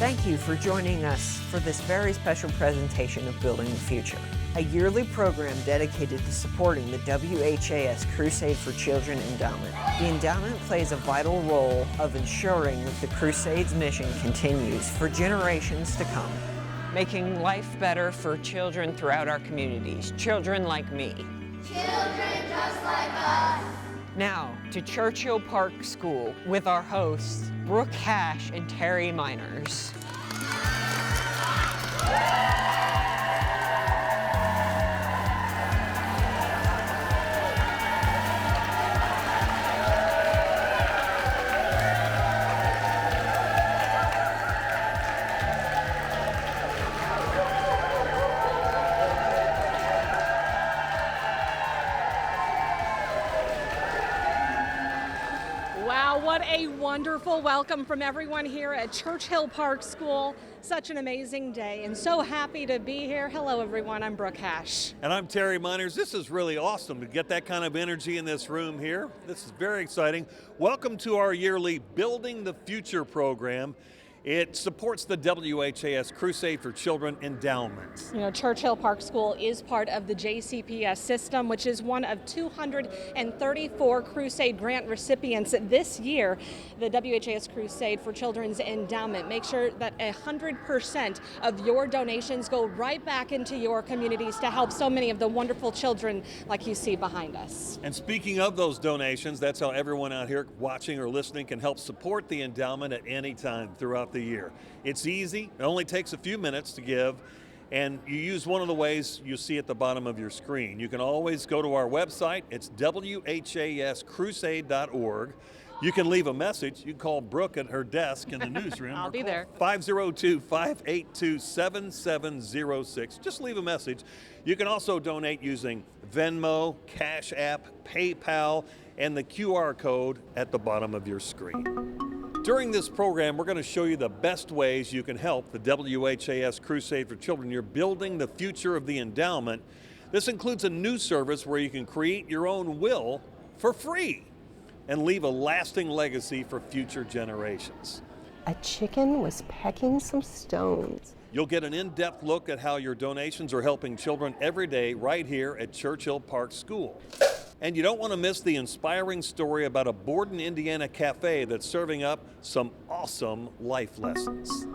Thank you for joining us for this very special presentation of Building the Future, a yearly program dedicated to supporting the WHAS Crusade for Children Endowment. The endowment plays a vital role of ensuring that the Crusade's mission continues for generations to come, making life better for children throughout our communities, children like me. Children just like us. Now to Churchill Park School with our hosts, Brooke, Hasch, and Terry Miners. What a wonderful welcome from everyone here at Churchill Park School. Such an amazing day and so happy to be here. Hello everyone, I'm Brooke Hasch. And I'm Terry Miners. This is really awesome to get that kind of energy in this room here. This is very exciting. Welcome to our yearly Building the Future program. It supports the WHAS Crusade for Children Endowment. You know, Churchill Park School is part of the JCPS system, which is one of 234 Crusade grant recipients this year. The WHAS Crusade for Children's Endowment makes sure that 100% of your donations go right back into your communities to help so many of the wonderful children like you see behind us. And speaking of those donations, that's how everyone out here watching or listening can help support the endowment at any time throughout the year. It's easy. It only takes a few minutes to give, and you use one of the ways you see at the bottom of your screen. You can always go to our website. It's WHAScrusade.org. You can leave a message. You can call Brooke at her desk in the newsroom. I'll be there. 502-582-7706. Just leave a message. You can also donate using Venmo, Cash App, PayPal, and the QR code at the bottom of your screen. During this program, we're going to show you the best ways you can help the WHAS Crusade for Children. You're building the future of the endowment. This includes a new service where you can create your own will for free and leave a lasting legacy for future generations. A chicken was pecking some stones. You'll get an in-depth look at how your donations are helping children every day right here at Churchill Park School. And you don't want to miss the inspiring story about a Borden, Indiana cafe that's serving up some awesome life lessons.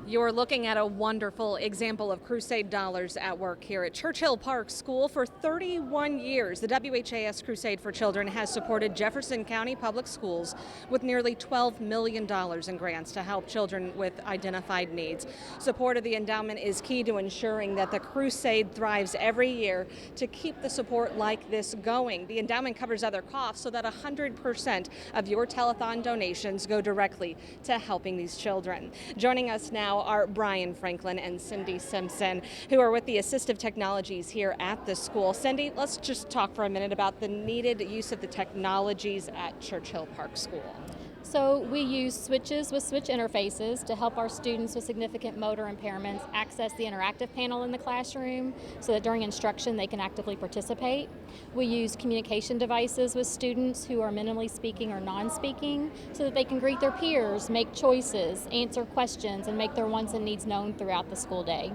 You're looking at a wonderful example of Crusade dollars at work here at Churchill Park School. For 31 years, the WHAS Crusade for Children has supported Jefferson County Public Schools with nearly $12 million in grants to help children with identified needs. Support of the endowment is key to ensuring that the Crusade thrives every year to keep the support like this going. The endowment covers other costs so that 100% of your telethon donations go directly to helping these children. Joining us now are Brian Franklin and Cindy Simpson, who are with the assistive technologies here at the school. Cindy, let's just talk for a minute about the needed use of the technologies at Churchill Park School. So we use switches with switch interfaces to help our students with significant motor impairments access the interactive panel in the classroom so that during instruction they can actively participate. We use communication devices with students who are minimally speaking or non-speaking so that they can greet their peers, make choices, answer questions, and make their wants and needs known throughout the school day.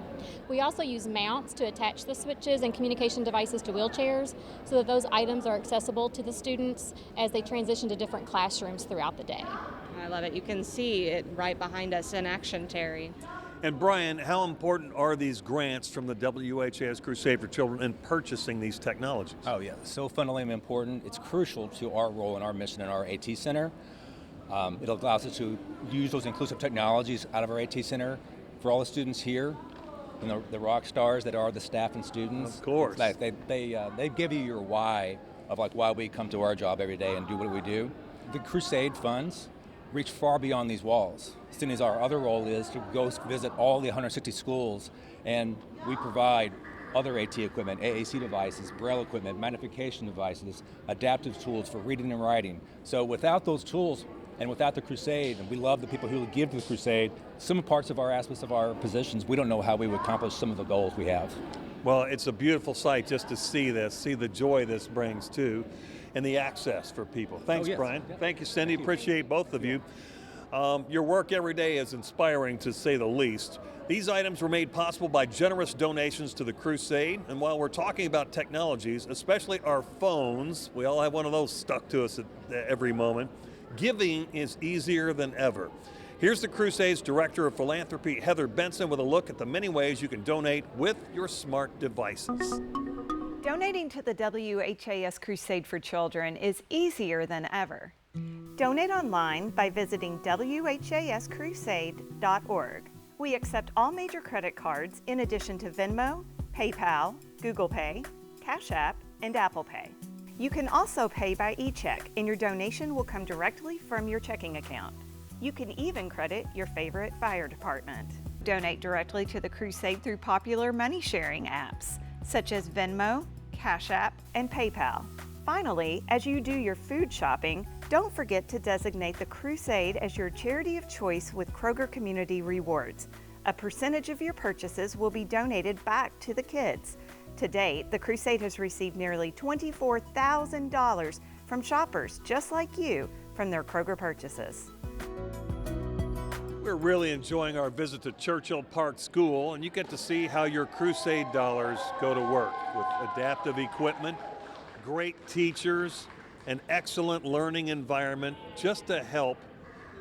We also use mounts to attach the switches and communication devices to wheelchairs so that those items are accessible to the students as they transition to different classrooms throughout the day. I love it. You can see it right behind us in action, Terry. And Brian, how important are these grants from the WHAS Crusade for Children in purchasing these technologies? Oh yeah, so fundamentally important. It's crucial to our role and our mission in our AT Center. It allows us to use those inclusive technologies out of our AT Center for all the students here, and the rock stars that are the staff and students. Of course. Like they give you your why of like why we come to our job every day and do what we do. The Crusade funds reach far beyond these walls. Cindy's our other role is to go visit all the 160 schools, and we provide other AT equipment, AAC devices, Braille equipment, magnification devices, adaptive tools for reading and writing. So without those tools and without the Crusade, and we love the people who give to the Crusade, some parts of our aspects of our positions, we don't know how we would accomplish some of the goals we have. Well, it's a beautiful sight just to see this, see the joy this brings too, and the access for people. Thanks, yes. Brian. Yeah. Thank you, Cindy. Thank you. Appreciate both of you. Your work every day is inspiring, to say the least. These items were made possible by generous donations to the Crusade. And while we're talking about technologies, especially our phones, we all have one of those stuck to us at every moment, giving is easier than ever. Here's the Crusade's Director of Philanthropy, Heather Benson, with a look at the many ways you can donate with your smart devices. Donating to the WHAS Crusade for Children is easier than ever. Donate online by visiting WHAScrusade.org. We accept all major credit cards in addition to Venmo, PayPal, Google Pay, Cash App, and Apple Pay. You can also pay by e-check, and your donation will come directly from your checking account. You can even credit your favorite fire department. Donate directly to the Crusade through popular money sharing apps, such as Venmo, Cash App, and PayPal. Finally, as you do your food shopping, don't forget to designate the Crusade as your charity of choice with Kroger Community Rewards. A percentage of your purchases will be donated back to the kids. To date, the Crusade has received nearly $24,000 from shoppers just like you from their Kroger purchases. We're really enjoying our visit to Churchill Park School, and you get to see how your Crusade dollars go to work with adaptive equipment, great teachers, an excellent learning environment just to help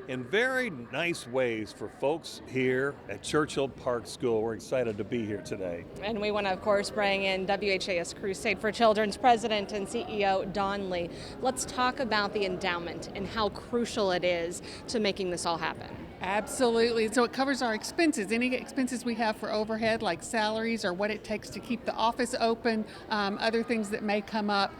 in very nice ways for folks here at Churchill Park School. We're excited to be here today. And we want to, of course, bring in WHAS Crusade for Children's President and CEO Dawn Lee. Let's talk about the endowment and how crucial it is to making this all happen. Absolutely. So it covers our expenses, any expenses we have for overhead like salaries or what it takes to keep the office open, other things that may come up.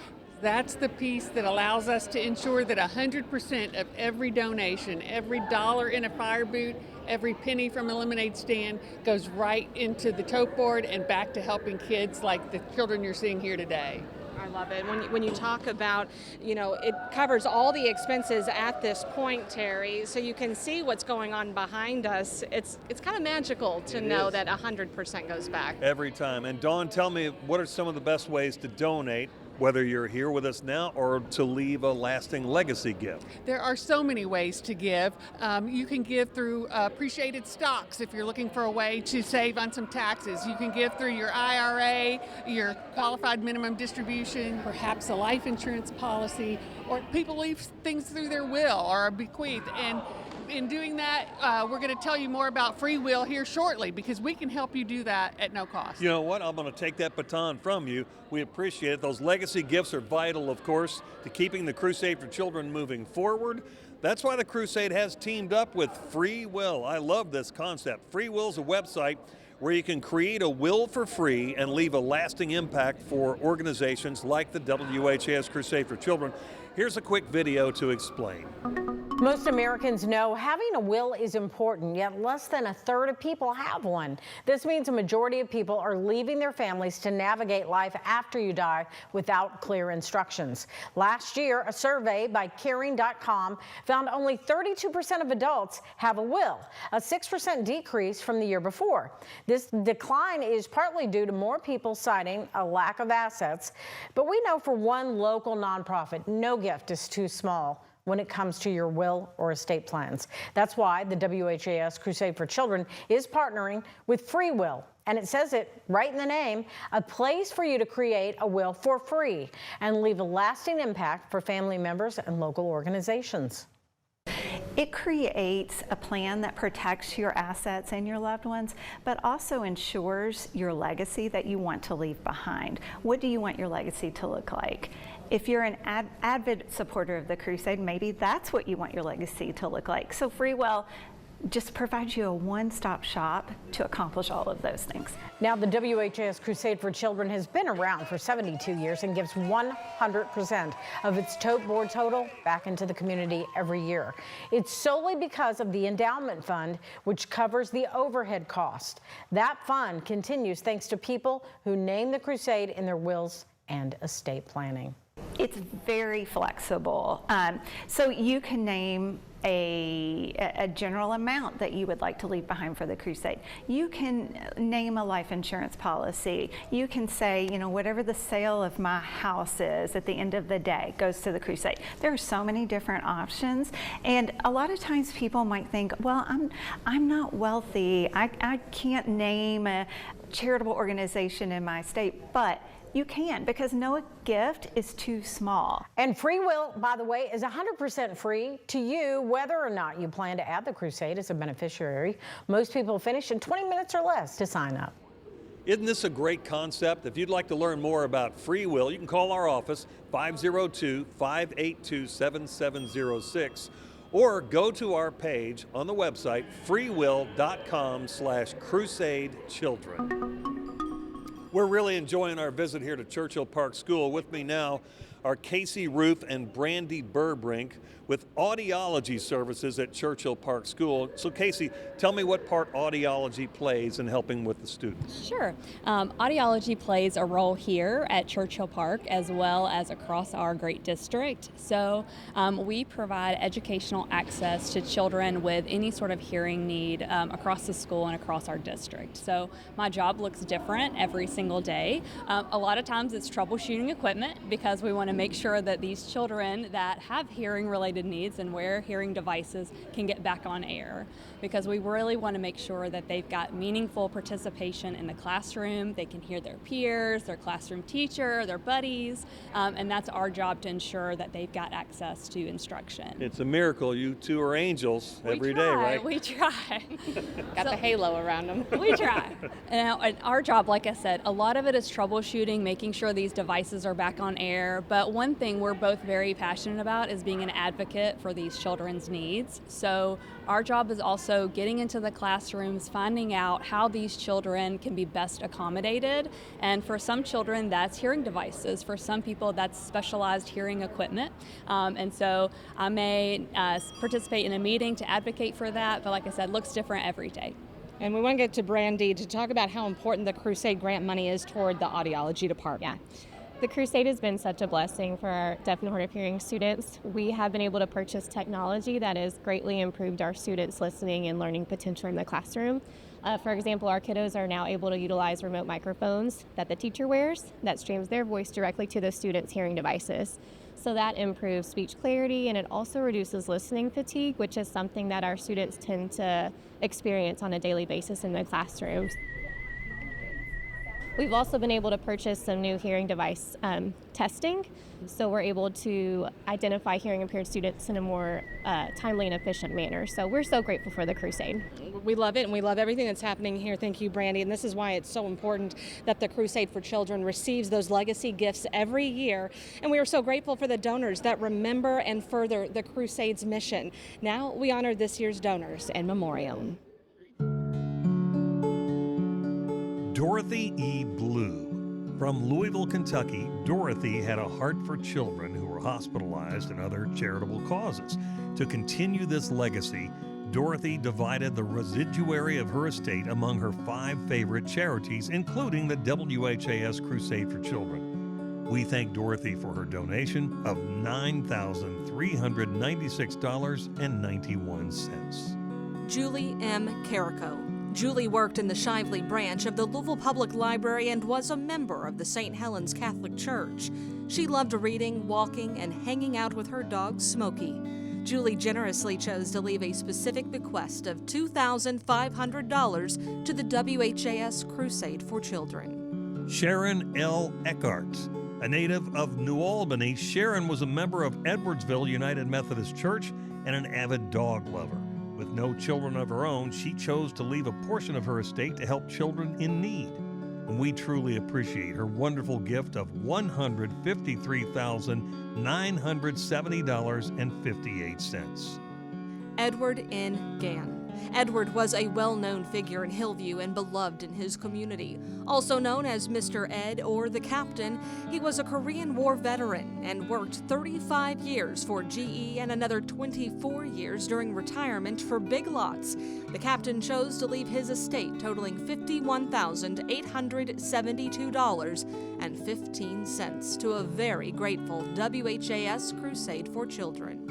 That's the piece that allows us to ensure that 100% of every donation, every dollar in a fire boot, every penny from a lemonade stand goes right into the tote board and back to helping kids like the children you're seeing here today. I love it. When you talk about, it covers all the expenses at this point, Terry, so you can see what's going on behind us. It's kind of magical to know that 100% goes back. Every time. And Dawn, tell me, what are some of the best ways to donate, whether you're here with us now or to leave a lasting legacy gift? There are so many ways to give. You can give through appreciated stocks if you're looking for a way to save on some taxes. You can give through your IRA, your qualified minimum distribution, perhaps a life insurance policy, or people leave things through their will or a bequeath. And in doing that, we're going to tell you more about Free Will here shortly because we can help you do that at no cost. You know what? I'm going to take that baton from you. We appreciate it. Those legacy gifts are vital, of course, to keeping the Crusade for Children moving forward. That's why the Crusade has teamed up with Free Will. I love this concept. Free Will is a website where you can create a will for free and leave a lasting impact for organizations like the WHAS Crusade for Children. Here's a quick video to explain. Most Americans know having a will is important, yet less than a third of people have one. This means a majority of people are leaving their families to navigate life after you die without clear instructions. Last year, a survey by Caring.com found only 32% of adults have a will, a 6% decrease from the year before. This decline is partly due to more people citing a lack of assets, but we know for one local nonprofit, no gift is too small when it comes to your will or estate plans. That's why the WHAS Crusade for Children is partnering with Free Will. And it says it right in the name, a place for you to create a will for free and leave a lasting impact for family members and local organizations. It creates a plan that protects your assets and your loved ones, but also ensures your legacy that you want to leave behind. What do you want your legacy to look like? If you're an avid supporter of the Crusade, maybe that's what you want your legacy to look like. So Free Will just provides you a one-stop shop to accomplish all of those things. Now, the WHAS Crusade for Children has been around for 72 years and gives 100% of its tote board total back into the community every year. It's solely because of the endowment fund, which covers the overhead cost. That fund continues thanks to people who name the Crusade in their wills and estate planning. It's very flexible. So you can name a general amount that you would like to leave behind for the crusade. You can name a life insurance policy. You can say, you know, whatever the sale of my house is at the end of the day goes to the crusade. There are so many different options, and a lot of times people might think, well, I'm not wealthy. I can't name a charitable organization in my state, but you can, because no gift is too small. And Free Will, by the way, is 100% free to you, whether or not you plan to add the crusade as a beneficiary. Most people finish in 20 minutes or less to sign up. Isn't this a great concept? If you'd like to learn more about Free Will, you can call our office, 502-582-7706, or go to our page on the website, freewill.com/crusadechildren. We're really enjoying our visit here to Churchill Park School. With me now are Casey Roof and Brandy Burbrink with audiology services at Churchill Park School. So Casey, tell me what part audiology plays in helping with the students. Sure. Audiology plays a role here at Churchill Park as well as across our great district. So we provide educational access to children with any sort of hearing need across the school and across our district. So my job looks different every single day. A lot of times it's troubleshooting equipment because we want to make sure that these children that have hearing-related needs and wear hearing devices can get back on air, because we really want to make sure that they've got meaningful participation in the classroom. They can hear their peers, their classroom teacher, their buddies, and that's our job to ensure that they've got access to instruction. It's a miracle. You two are angels every day, right? We try. Got the halo around them. We try. And our job, like I said, a lot of it is troubleshooting, making sure these devices are back on air. But one thing we're both very passionate about is being an advocate for these children's needs. So our job is also getting into the classrooms, finding out how these children can be best accommodated. And for some children, that's hearing devices. For some people, that's specialized hearing equipment. And so I may participate in a meeting to advocate for that, but like I said, looks different every day. And we want to get to Brandy to talk about how important the Crusade grant money is toward the audiology department. Yeah. The Crusade has been such a blessing for our deaf and hard of hearing students. We have been able to purchase technology that has greatly improved our students' listening and learning potential in the classroom. For example, our kiddos are now able to utilize remote microphones that the teacher wears that streams their voice directly to the students' hearing devices. So that improves speech clarity, and it also reduces listening fatigue, which is something that our students tend to experience on a daily basis in the classrooms. We've also been able to purchase some new hearing device testing, so we're able to identify hearing impaired students in a more timely and efficient manner. So we're so grateful for the Crusade. We love it, and we love everything that's happening here. Thank you, Brandy. And this is why it's so important that the Crusade for Children receives those legacy gifts every year. And we are so grateful for the donors that remember and further the Crusade's mission. Now we honor this year's donors in memoriam. Dorothy E. Blue. From Louisville, Kentucky, Dorothy had a heart for children who were hospitalized and other charitable causes. To continue this legacy, Dorothy divided the residuary of her estate among her 5 favorite charities, including the WHAS Crusade for Children. We thank Dorothy for her donation of $9,396.91. Julie M. Carrico. Julie worked in the Shively branch of the Louisville Public Library and was a member of the St. Helens Catholic Church. She loved reading, walking, and hanging out with her dog, Smokey. Julie generously chose to leave a specific bequest of $2,500 to the WHAS Crusade for Children. Sharon L. Eckhart. A native of New Albany, Sharon was a member of Edwardsville United Methodist Church and an avid dog lover. With no children of her own, she chose to leave a portion of her estate to help children in need. And we truly appreciate her wonderful gift of $153,970.58. Edward N. Gann. Edward was a well-known figure in Hillview and beloved in his community. Also known as Mr. Ed or the Captain, he was a Korean War veteran and worked 35 years for GE and another 24 years during retirement for Big Lots. The Captain chose to leave his estate totaling $51,872.15 to a very grateful WHAS Crusade for Children.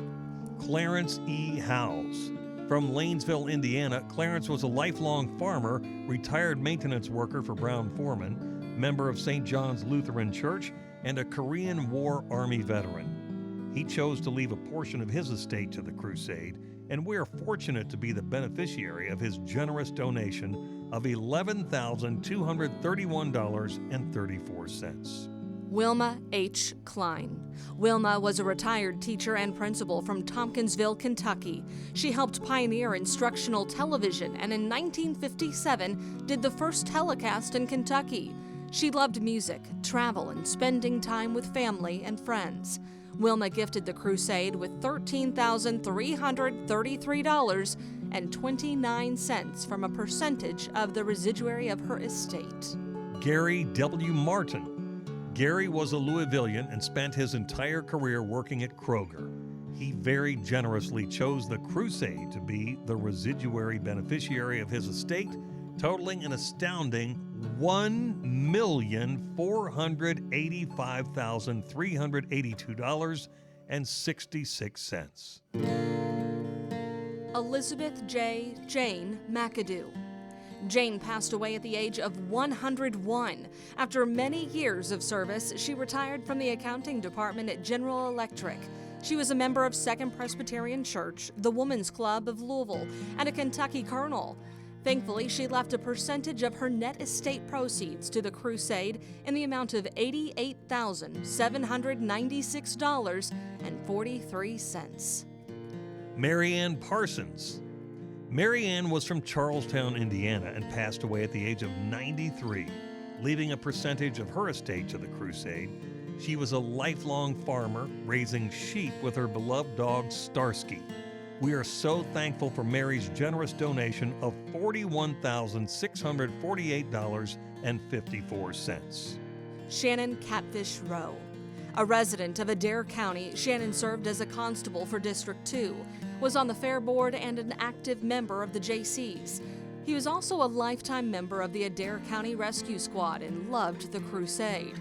Clarence E. Howes. From Lanesville, Indiana, Clarence was a lifelong farmer, retired maintenance worker for Brown Foreman, member of St. John's Lutheran Church, and a Korean War Army veteran. He chose to leave a portion of his estate to the crusade, and we are fortunate to be the beneficiary of his generous donation of $11,231.34. Wilma H. Klein. Wilma was a retired teacher and principal from Tompkinsville, Kentucky. She helped pioneer instructional television and in 1957 did the first telecast in Kentucky. She loved music, travel, and spending time with family and friends. Wilma gifted the crusade with $13,333.29 from a percentage of the residuary of her estate. Gary W. Martin. Gary was a Louisvillian and spent his entire career working at Kroger. He very generously chose the crusade to be the residuary beneficiary of his estate, totaling an astounding $1,485,382.66. Elizabeth J. Jane McAdoo. Jane passed away at the age of 101. After many years of service, she retired from the accounting department at General Electric. She was a member of Second Presbyterian Church, the Women's Club of Louisville, and a Kentucky Colonel. Thankfully, she left a percentage of her net estate proceeds to the crusade in the amount of $88,796.43. Mary Ann Parsons. Mary Ann was from Charlestown, Indiana, and passed away at the age of 93, leaving a percentage of her estate to the crusade. She was a lifelong farmer, raising sheep with her beloved dog Starsky. We are so thankful for Mary's generous donation of $41,648.54. Shannon Catfish Rowe. A resident of Adair County, Shannon served as a constable for District 2, was on the Fair Board and an active member of the JCs. He was also a lifetime member of the Adair County Rescue Squad and loved the crusade.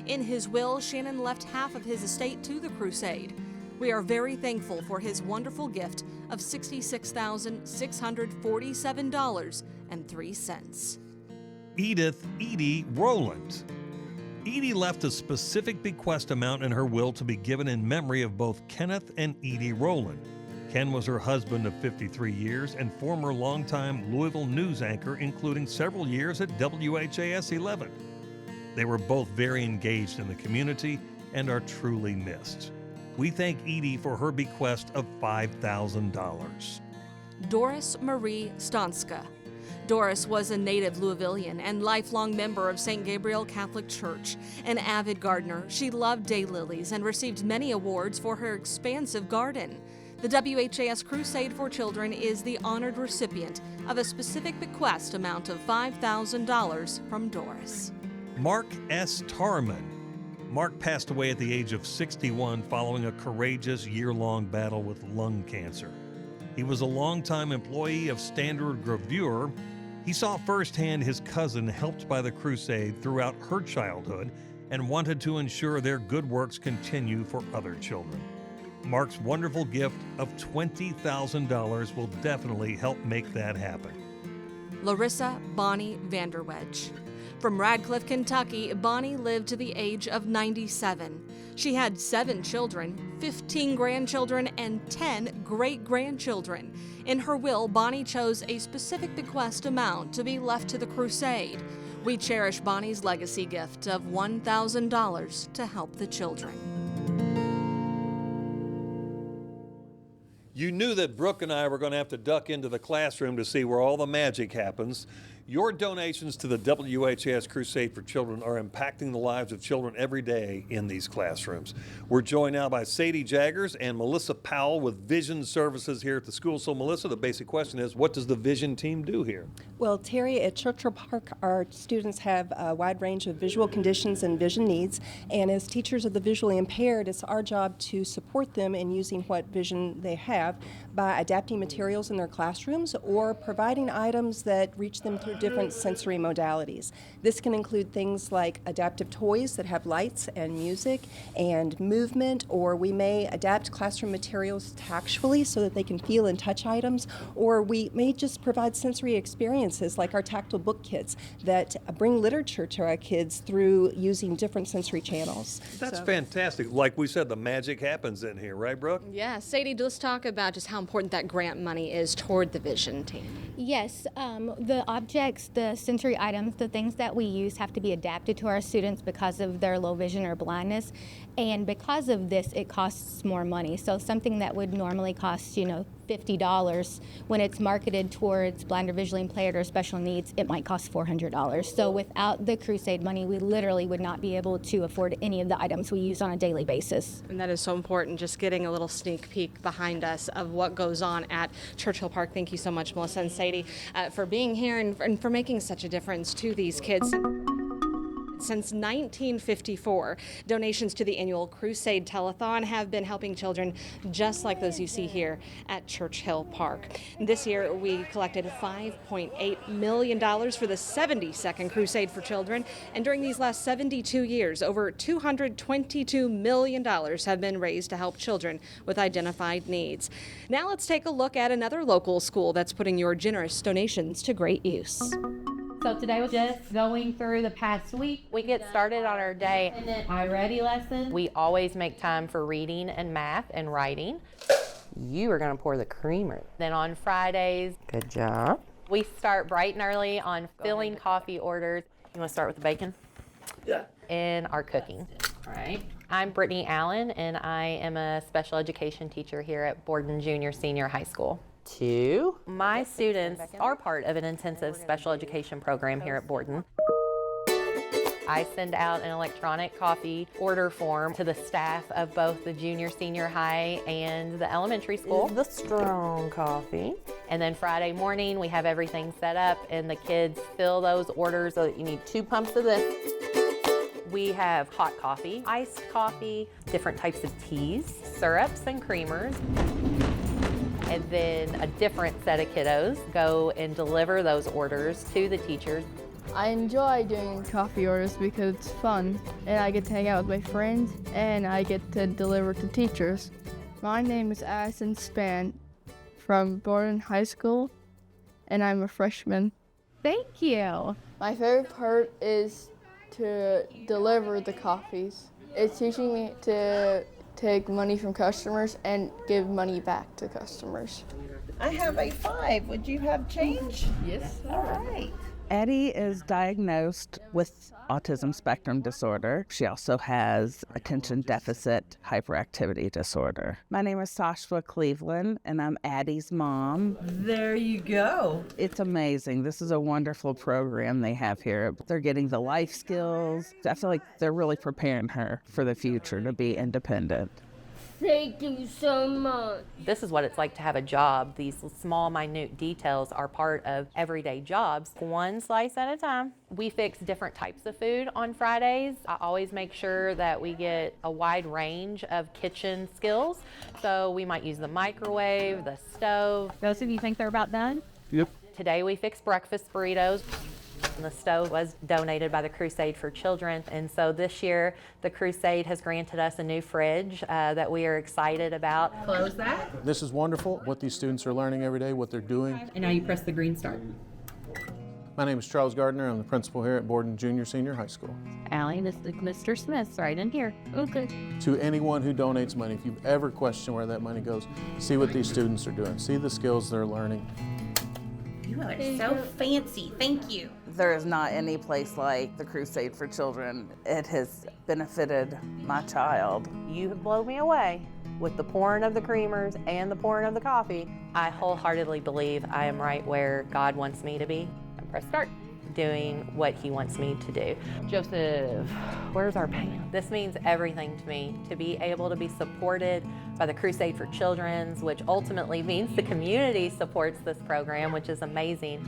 In his will, Shannon left half of his estate to the crusade. We are very thankful for his wonderful gift of $66,647.03. Edith Edie Rowland. Edie left a specific bequest amount in her will to be given in memory of both Kenneth and Edie Rowland. Ken was her husband of 53 years and former longtime Louisville news anchor, including several years at WHAS 11. They were both very engaged in the community and are truly missed. We thank Edie for her bequest of $5,000. Doris Marie Stanska. Doris was a native Louisvillian and lifelong member of St. Gabriel Catholic Church. An avid gardener, she loved daylilies and received many awards for her expansive garden. The WHAS Crusade for Children is the honored recipient of a specific bequest amount of $5,000 from Doris. Mark S. Tarman. Mark passed away at the age of 61 following a courageous year-long battle with lung cancer. He was a longtime employee of Standard Gravure. He saw firsthand his cousin helped by the crusade throughout her childhood and wanted to ensure their good works continue for other children. Mark's wonderful gift of $20,000 will definitely help make that happen. Larissa Bonnie Vanderwedge. From Radcliffe, Kentucky, Bonnie lived to the age of 97. She had 7 children, 15 grandchildren, and 10 great-grandchildren. In her will, Bonnie chose a specific bequest amount to be left to the crusade. We cherish Bonnie's legacy gift of $1,000 to help the children. You knew that Brooke and I were going to have to duck into the classroom to see where all the magic happens. Your donations to the WHAS Crusade for Children are impacting the lives of children every day in these classrooms. We're joined now by Sadie Jaggers and Melissa Powell with Vision Services here at the school. So Melissa, the basic question is, what does the Vision team do here? Well, Terry, at Churchill Park, our students have a wide range of visual conditions and vision needs, and as teachers of the visually impaired, it's our job to support them in using what vision they have by adapting materials in their classrooms or providing items that reach them through different sensory modalities. This can include things like adaptive toys that have lights and music and movement, or we may adapt classroom materials tactually so that they can feel and touch items, or we may just provide sensory experiences like our tactile book kits that bring literature to our kids through using different sensory channels. That's fantastic. Like we said, the magic happens in here, right, Brooke? Yeah, Sadie, let's talk about just how important that grant money is toward the Vision team. Yes, the objects, the sensory items, the things that we use have to be adapted to our students because of their low vision or blindness. And because of this, it costs more money. So something that would normally cost, $50, when it's marketed towards blind or visually impaired or special needs, it might cost $400. So without the Crusade money, we literally would not be able to afford any of the items we use on a daily basis. And that is so important, just getting a little sneak peek behind us of what goes on at Churchill Park. Thank you so much, Melissa and Sadie, for being here and for making such a difference to these kids. Since 1954, donations to the annual Crusade Telethon have been helping children just like those you see here at Churchill Park. This year, we collected $5.8 million for the 72nd Crusade for Children, and during these last 72 years, over $222 million have been raised to help children with identified needs. Now let's take a look at another local school that's putting your generous donations to great use. So today was just going through the past week. We get started on our day. And then I ready lesson. We always make time for reading and math and writing. You are going to pour the creamer. Then on Fridays, Good job. we start bright and early on filling coffee orders. You want to start with the bacon? Yeah. And our cooking. All right. I'm Brittany Allen, and I am a special education teacher here at Borden Junior Senior High School. 2. My students are part of an intensive special education program here at Borden. I send out an electronic coffee order form to the staff of both the junior, senior high, and the elementary school. The strong coffee. And then Friday morning, we have everything set up, and the kids fill those orders. So you need 2 pumps of this. We have hot coffee, iced coffee, different types of teas, syrups and creamers. And then a different set of kiddos go and deliver those orders to the teachers. I enjoy doing coffee orders because it's fun, and I get to hang out with my friends, and I get to deliver to teachers. My name is Addison Span from Borden High School, and I'm a freshman. Thank you. My favorite part is to deliver the coffees. It's teaching me to take money from customers and give money back to customers. I have a 5. Would you have change? Yes. All right. Addie is diagnosed with autism spectrum disorder. She also has attention deficit hyperactivity disorder. My name is Sashua Cleveland, and I'm Addie's mom. There you go. It's amazing. This is a wonderful program they have here. They're getting the life skills. I feel like they're really preparing her for the future to be independent. Thank you so much. This is what it's like to have a job. These small, minute details are part of everyday jobs. One slice at a time. We fix different types of food on Fridays. I always make sure that we get a wide range of kitchen skills. So we might use the microwave, the stove. Those of you think they're about done? Yep. Today we fixed breakfast burritos. The stove was donated by the Crusade for Children, and so this year the Crusade has granted us a new fridge that we are excited about. Close that. This is wonderful, what these students are learning every day, what they're doing. And now you press the green start. My name is Charles Gardner. I'm the principal here at Borden Junior Senior High School. Allie, this is Mr. Smith's right in here. Okay. To anyone who donates money, if you've ever questioned where that money goes, see what these students are doing. See the skills they're learning. You are so fancy. Thank you. There is not any place like the Crusade for Children. It has benefited my child. You have blown me away with the pouring of the creamers and the pouring of the coffee. I wholeheartedly believe I am right where God wants me to be. I'm press start, doing what he wants me to do. Joseph, where's our pen? This means everything to me, to be able to be supported by the Crusade for Children, which ultimately means the community supports this program, which is amazing.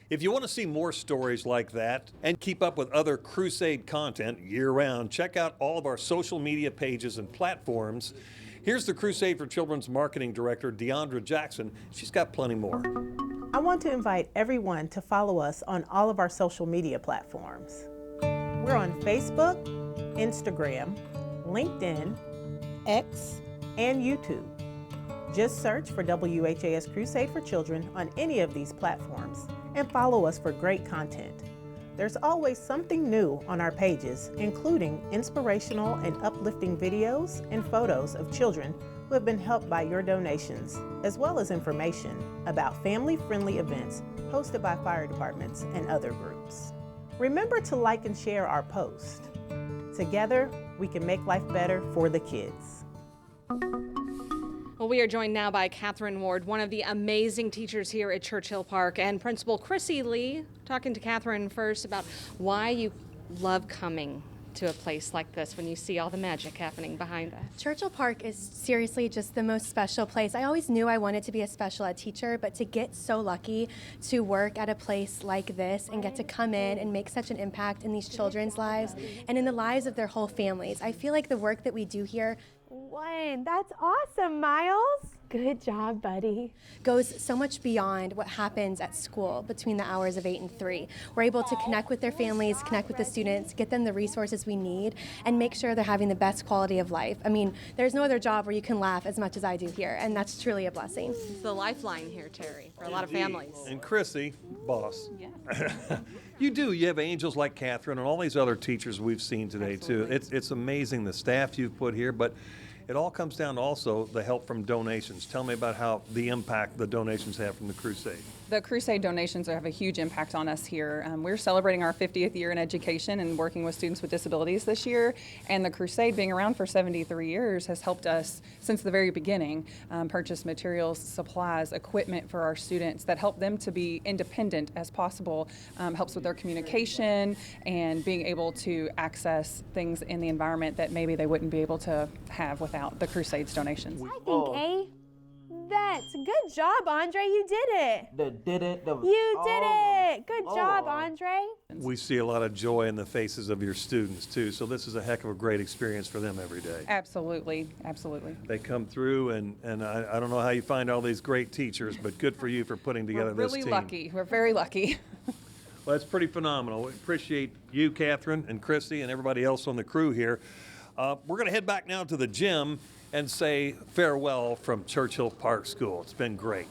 If you want to see more stories like that and keep up with other Crusade content year-round, check out all of our social media pages and platforms. Here's the Crusade for Children's Marketing Director, Deandra Jackson. She's got plenty more. I want to invite everyone to follow us on all of our social media platforms. We're on Facebook, Instagram, LinkedIn, X, and YouTube. Just search for WHAS Crusade for Children on any of these platforms and follow us for great content. There's always something new on our pages, including inspirational and uplifting videos and photos of children who have been helped by your donations, as well as information about family-friendly events hosted by fire departments and other groups. Remember to like and share our post. Together, we can make life better for the kids. Well, we are joined now by Catherine Ward, one of the amazing teachers here at Churchill Park, and Principal Chrissy Lee, talking to Catherine first about why you love coming to a place like this when you see all the magic happening behind us. Churchill Park is seriously just the most special place. I always knew I wanted to be a special ed teacher, but to get so lucky to work at a place like this and get to come in and make such an impact in these children's lives and in the lives of their whole families. I feel like the work that we do here, that's awesome, Miles. Good job, buddy. Goes so much beyond what happens at school between the hours of 8 and 3. We're able to connect with their families, connect with the students, get them the resources we need, and make sure they're having the best quality of life. I mean, there's no other job where you can laugh as much as I do here, and that's truly a blessing. It's the lifeline here, Terry, for a lot of families. And Chrissy, boss. Yeah. You do. You have angels like Catherine and all these other teachers we've seen today, too. It's amazing the staff you've put here, but it all comes down to also the help from donations. Tell me about how the impact the donations have from the Crusade. The Crusade donations have a huge impact on us here. We're celebrating our 50th year in education and working with students with disabilities this year. And the Crusade, being around for 73 years, has helped us since the very beginning purchase materials, supplies, equipment for our students that help them to be independent as possible, helps with their communication and being able to access things in the environment that maybe they wouldn't be able to have without the Crusade's donations. I think A. That's good job, Andre. You did it. You did it. Good job, Andre. We see a lot of joy in the faces of your students, too, so this is a heck of a great experience for them every day. Absolutely, absolutely. They come through, and I don't know how you find all these great teachers, but good for you for putting together this team. We're really lucky. We're very lucky. Well, that's pretty phenomenal. We appreciate you, Catherine, and Christy, and everybody else on the crew here. We're going to head back now to the gym and say farewell from Churchill Park School. It's been great.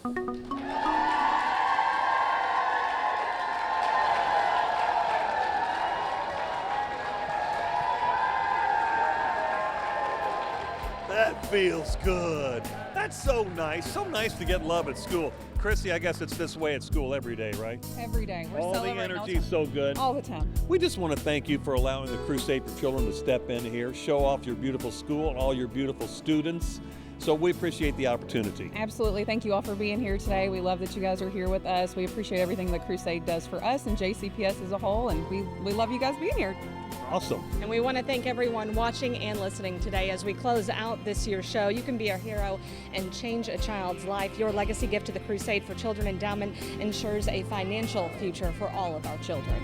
That feels good. That's so nice. So nice to get love at school. Chrissy, I guess it's this way at school every day, right? Every day. We're all the energy is so good. All the time. We just want to thank you for allowing the Crusade for Children to step in here, show off your beautiful school and all your beautiful students. So we appreciate the opportunity. Absolutely. Thank you all for being here today. We love that you guys are here with us. We appreciate everything that Crusade does for us and JCPS as a whole, and we love you guys being here. Awesome. And we want to thank everyone watching and listening today as we close out this year's show. You can be a hero and change a child's life. Your legacy gift to the Crusade for Children Endowment ensures a financial future for all of our children.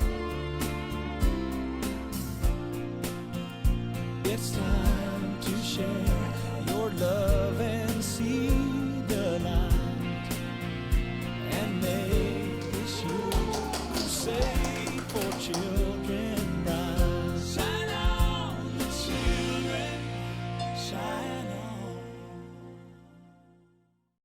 It's time.